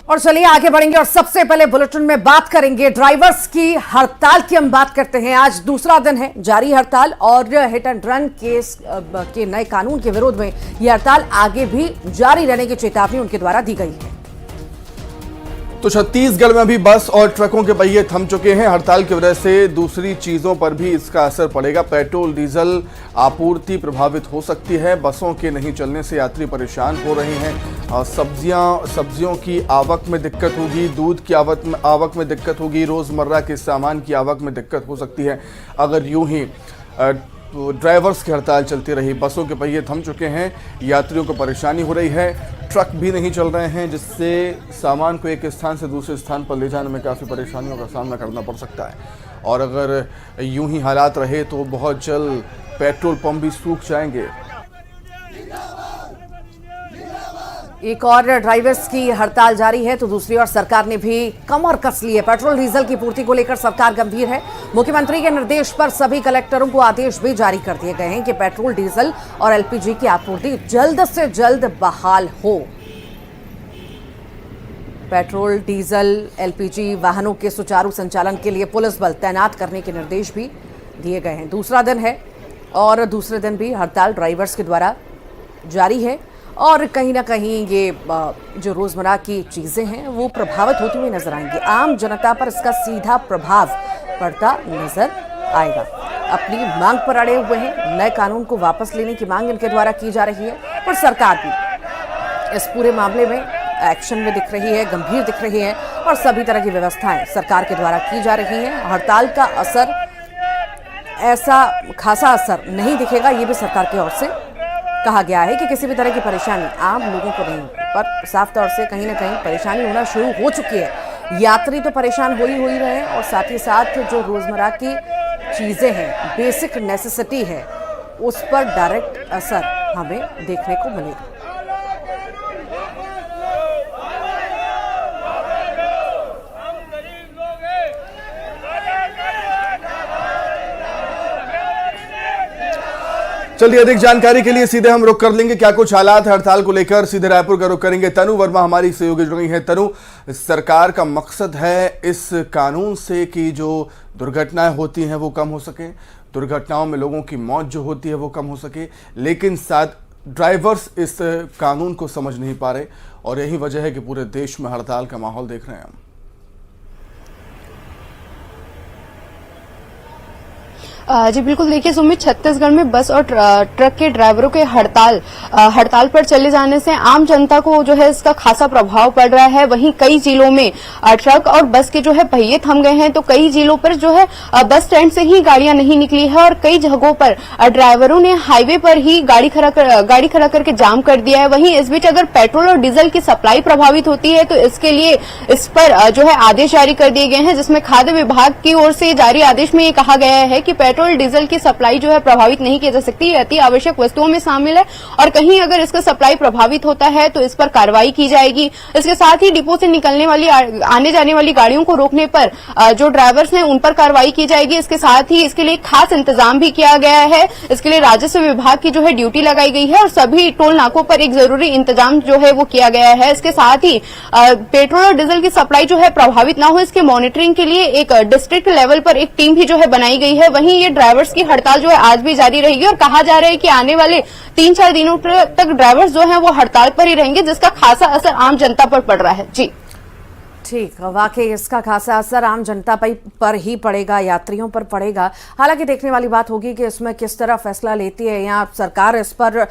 और चलिए आगे बढ़ेंगे और सबसे पहले बुलेटिन में बात करेंगे ड्राइवर्स की हड़ताल की। हम बात करते हैं, आज दूसरा दिन है जारी हड़ताल और हिट एंड रन केस के नए कानून के विरोध में यह हड़ताल आगे भी जारी रहने की चेतावनी उनके द्वारा दी गई है। तो छत्तीसगढ़ में अभी बस और ट्रकों के पहिए थम चुके हैं। हड़ताल की वजह से दूसरी चीजों पर भी इसका असर पड़ेगा। पेट्रोल डीजल आपूर्ति प्रभावित हो सकती है। बसों के नहीं चलने से यात्री परेशान हो रहे हैं। सब्जियों की आवक में दिक्कत होगी, दूध की आवक में दिक्कत होगी, रोजमर्रा के सामान की आवक में दिक्कत हो सकती है अगर यूं ही ड्राइवर्स की हड़ताल चलती रही। बसों के पहिए थम चुके हैं, यात्रियों को परेशानी हो रही है, ट्रक भी नहीं चल रहे हैं, जिससे सामान को एक स्थान से दूसरे स्थान पर ले जाने में काफ़ी परेशानियों का सामना करना पड़ सकता है। और अगर यूं ही हालात रहे तो बहुत जल्द पेट्रोल पंप भी सूख जाएंगे। एक और ड्राइवर्स की हड़ताल जारी है तो दूसरी ओर सरकार ने भी कमर कस ली है। पेट्रोल डीजल की पूर्ति को लेकर सरकार गंभीर है। मुख्यमंत्री के निर्देश पर सभी कलेक्टरों को आदेश भी जारी कर दिए गए हैं कि पेट्रोल डीजल और एलपीजी की आपूर्ति जल्द से जल्द बहाल हो। पेट्रोल डीजल एलपीजी वाहनों के सुचारू संचालन के लिए पुलिस बल तैनात करने के निर्देश भी दिए गए हैं। दूसरा दिन है और दूसरे दिन भी हड़ताल ड्राइवर्स के द्वारा जारी है और कहीं ना कहीं ये जो रोजमर्रा की चीजें हैं वो प्रभावित होती हुई नजर आएंगी। आम जनता पर इसका सीधा प्रभाव पड़ता नजर आएगा। अपनी मांग पर अड़े हुए हैं। नए कानून को वापस लेने की मांग इनके द्वारा की जा रही है, पर सरकार भी इस पूरे मामले में एक्शन में दिख रही है, गंभीर दिख रही है और सभी तरह की व्यवस्थाएं सरकार के द्वारा की जा रही हैं। हड़ताल का असर ऐसा खासा असर नहीं दिखेगा, ये भी सरकार की ओर से कहा गया है कि किसी भी तरह की परेशानी आम लोगों को नहीं, पर साफ तौर से कहीं ना कहीं परेशानी होना शुरू हो चुकी है। यात्री तो परेशान हो ही रहे हैं और साथ ही साथ जो रोजमर्रा की चीजें हैं, बेसिक नेसेसिटी है, उस पर डायरेक्ट असर हमें देखने को मिलेगा। चलिए अधिक जानकारी के लिए सीधे हम रुख कर लेंगे क्या कुछ हालात है हड़ताल को लेकर। सीधे रायपुर का रुख करेंगे। तनु वर्मा हमारी सहयोगी जुड़ गई है। तनु, सरकार का मकसद है इस कानून से कि जो दुर्घटनाएं होती हैं वो कम हो सके, दुर्घटनाओं में लोगों की मौत जो होती है वो कम हो सके, लेकिन साथ ड्राइवर्स इस कानून को समझ नहीं पा रहे और यही वजह है कि पूरे देश में हड़ताल का माहौल देख रहे हैं हम। जी बिल्कुल, देखिए सुमित, छत्तीसगढ़ में बस और ट्रक के ड्राइवरों के हड़ताल पर चले जाने से आम जनता को जो है इसका खासा प्रभाव पड़ रहा है। वहीं कई जिलों में ट्रक और बस के जो है पहिए थम गए हैं, तो कई जिलों पर जो है बस स्टैंड से ही गाड़ियां नहीं निकली है और कई जगहों पर ड्राइवरों ने हाईवे पर ही गाड़ी खड़ा करके जाम कर दिया है। वहीं इस बीच अगर पेट्रोल और डीजल की सप्लाई प्रभावित होती है तो इसके लिए इस पर जो है आदेश जारी कर दिए गए हैं, जिसमें खाद्य विभाग की ओर से जारी आदेश में ये कहा गया है कि पेट्रोल डीजल की सप्लाई जो है प्रभावित नहीं की जा सकती, ये अति आवश्यक वस्तुओं में शामिल है और कहीं अगर इसका सप्लाई प्रभावित होता है तो इस पर कार्रवाई की जाएगी। इसके साथ ही डिपो से निकलने वाली आने जाने वाली गाड़ियों को रोकने पर जो ड्राइवर्स हैं उन पर कार्रवाई की जाएगी। इसके साथ ही इसके लिए खास इंतजाम भी किया गया है। इसके लिए राजस्व विभाग की जो है ड्यूटी लगाई गई है और सभी टोल नाकों पर एक जरूरी इंतजाम जो है वो किया गया है। इसके साथ ही पेट्रोल और डीजल की सप्लाई जो है प्रभावित न हो, इसके मॉनिटरिंग के लिए एक डिस्ट्रिक्ट लेवल पर एक टीम भी जो है बनाई गई है। वहीं ये ड्राइवर्स की हड़ताल जो है आज भी जारी रहेगी और कहा जा रहा है कि आने वाले 3-4 दिनों तक ड्राइवर्स जो हैं वो हड़ताल पर ही रहेंगे, जिसका खासा असर आम जनता पर पड़ रहा है। जी ठीक, वाकई इसका खासा असर आम जनता पर ही पड़ेगा, यात्रियों पर पड़ेगा। हालांकि देखने वाली बात होगी कि इसमें किस तरह फैसला लेती है या सरकार इस पर